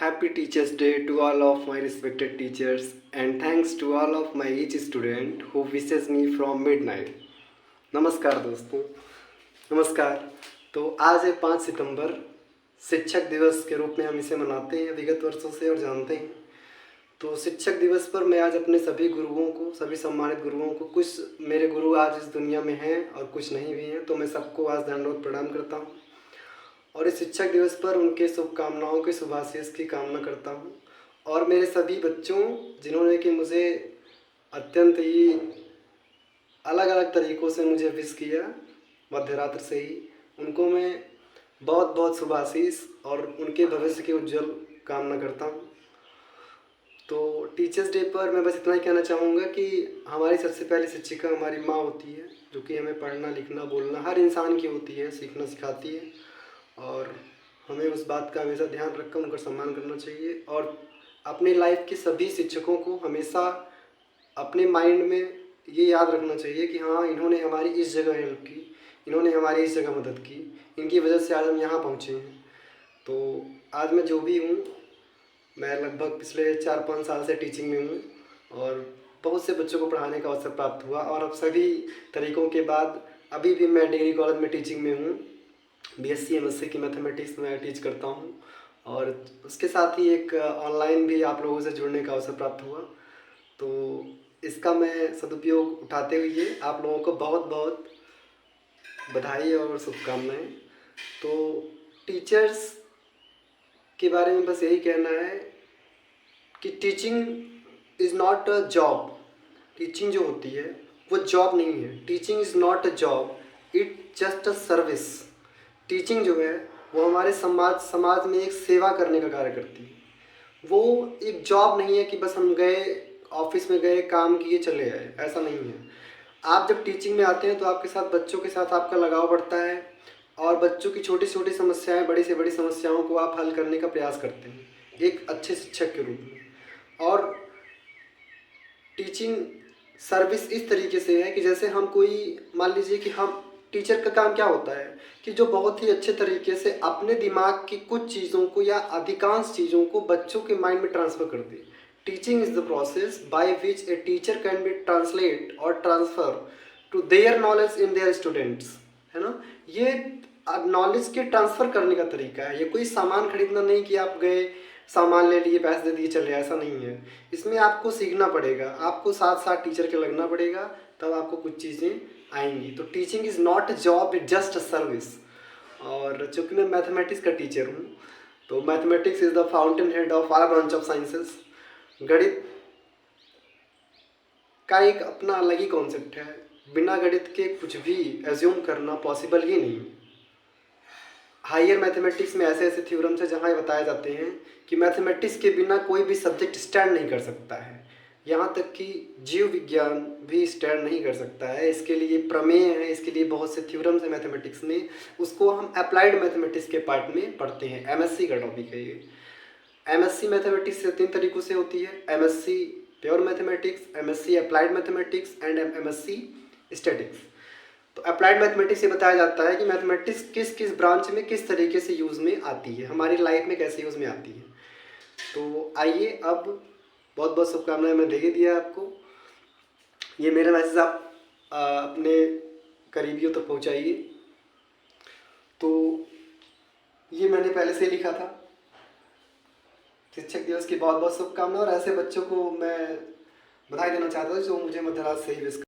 Happy Teachers Day to all of my respected teachers and thanks to all of my each student who wishes me from midnight. नमस्कार दोस्तों, नमस्कार। तो आज है 5 सितंबर, शिक्षक दिवस के रूप में हम इसे मनाते हैं विगत वर्षों से और जानते हैं। तो शिक्षक दिवस पर मैं आज अपने सभी गुरुओं को, सभी सम्मानित गुरुओं को, कुछ मेरे गुरु आज इस दुनिया में हैं और कुछ नहीं भी हैं, तो मैं सबको आज दंडवत प्रणाम करता हूँ और इस शिक्षक दिवस पर उनके शुभकामनाओं के शुभाशीष की कामना करता हूँ। और मेरे सभी बच्चों जिन्होंने कि मुझे अत्यंत ही अलग अलग तरीक़ों से मुझे विश किया मध्य रात्र से ही, उनको मैं बहुत बहुत शुभाशीष और उनके भविष्य की उज्जवल कामना करता हूँ। तो टीचर्स डे पर मैं बस इतना ही कहना चाहूँगा कि हमारी सबसे पहली शिक्षिका हमारी माँ होती है, जो कि हमें पढ़ना लिखना बोलना हर इंसान की होती है, सीखना सिखाती है और हमें उस बात का हमेशा ध्यान रखकर उनका सम्मान करना चाहिए। और अपनी लाइफ के सभी शिक्षकों को हमेशा अपने माइंड में ये याद रखना चाहिए कि हाँ, इन्होंने हमारी इस जगह हेल्प की, इन्होंने हमारी इस जगह मदद की, इनकी वजह से आज हम यहाँ पहुँचे हैं। तो आज मैं जो भी हूँ, मैं लगभग पिछले 4-5 साल से टीचिंग में हूँ और बहुत से बच्चों को पढ़ाने का अवसर प्राप्त हुआ और अब सभी तरीक़ों के बाद अभी भी मैं डिग्री कॉलेज में टीचिंग में हूँ। बीएससी एमएससी की मैथमेटिक्स में टीच करता हूँ और उसके साथ ही एक ऑनलाइन भी आप लोगों से जुड़ने का अवसर प्राप्त हुआ। तो इसका मैं सदुपयोग उठाते हुए आप लोगों को बहुत बहुत बधाई और शुभकामनाएं। तो टीचर्स के बारे में बस यही कहना है कि teaching is not a job. Teaching जो होती है वो जॉब नहीं है। Teaching is not a job, it just a service. Teaching जो है वो हमारे समाज में एक सेवा करने का कार्य करती है। वो एक जॉब नहीं है कि बस हम गए ऑफिस में गए, काम किए, चले आए, ऐसा नहीं है। आप जब टीचिंग में आते हैं तो आपके साथ बच्चों के साथ आपका लगाव बढ़ता है और बच्चों की छोटी छोटी समस्याएं, बड़ी से बड़ी समस्याओं को आप हल करने का प्रयास करते हैं एक अच्छे शिक्षक के रूप में। और टीचिंग सर्विस इस तरीके से है कि जैसे हम कोई, मान लीजिए कि हम, टीचर का काम क्या होता है कि जो बहुत ही अच्छे तरीके से अपने दिमाग की कुछ चीज़ों को या अधिकांश चीज़ों को बच्चों के माइंड में ट्रांसफ़र कर दे। Teaching is the process by which a teacher can be translate और transfer to their knowledge in their students, है ना। ये नॉलेज के ट्रांसफ़र करने का तरीका है। ये कोई सामान खरीदना नहीं कि आप गए, सामान ले लिए, पैसे दे दिए, चले, ऐसा नहीं है। इसमें आपको सीखना पड़ेगा, आपको साथ साथ टीचर के लगना पड़ेगा, तब आपको कुछ चीज़ें आएंगी। तो teaching is not a job, it just a service. और चूँकि मैं मैथमेटिक्स का टीचर हूँ तो mathematics is the fountain head of all branch of sciences. गणित का एक अपना अलग ही कॉन्सेप्ट है। बिना गणित के कुछ भी एज्यूम करना पॉसिबल ही नहीं। हायर मैथमेटिक्स में ऐसे ऐसे थ्योरम्स हैं जहाँ ये बताए जाते हैं कि मैथमेटिक्स के बिना कोई भी सब्जेक्ट स्टैंड नहीं कर सकता है। यहाँ तक कि जीव विज्ञान भी स्टैंड नहीं कर सकता है। इसके लिए प्रमेय है, इसके लिए बहुत से थ्योरम्स हैं मैथमेटिक्स में। उसको हम अप्लाइड मैथमेटिक्स के पार्ट में पढ़ते हैं। एमएससी का टॉपिक है ये। एमएससी मैथमेटिक्स से 3 तरीक़ों से होती है: MSc pure mathematics, MSc applied mathematics and MSc statics. तो अप्लाइड मैथमेटिक्स ये बताया जाता है कि मैथमेटिक्स किस किस ब्रांच में किस तरीके से यूज़ में आती है, हमारी लाइफ में कैसे यूज़ में आती है। तो आइए, अब बहुत बहुत शुभकामनाएं मैं दे ही दिया आपको। ये मेरा मैसेज आप अपने करीबियों तक पहुंचाइए। तो ये मैंने पहले से लिखा था। शिक्षक दिवस की बहुत बहुत शुभकामनाएं और ऐसे बच्चों को मैं बधाई देना चाहता हूँ जो मुझे मध्य रात से ही विश